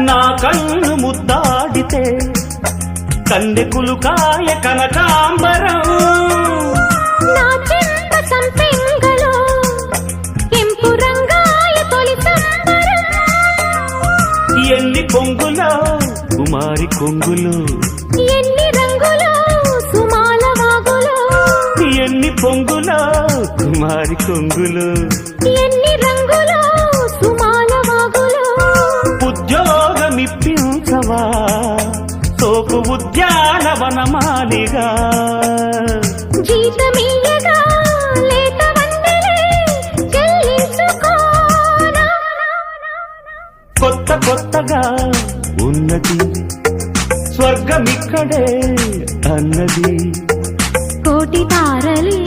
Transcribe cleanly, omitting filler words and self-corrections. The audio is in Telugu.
నా కన్ను ముద్దాడితే కన్నెకులు కాయ కనకాంబరం నా చెంప సంపెంగలో కెంపు రంగాయ తొలి సంబరం ఎన్ని పొంగులో కుమారి కొంగులు ఎన్ని రంగులో సుమాల వాగులో ఎన్ని పొంగులో కుమారి కొంగులు ఎన్ని రంగులో సుమాల వాగులో ఉద్యోగమిప్పించవా సోపు ఉద్యానవనమాలిగా జీతమీయగా లేత వందలే చెల్లించుకోనా కొత్త కొత్తగా ఉన్నది స్వర్గమిక్కడే అన్నది కోటి తారలే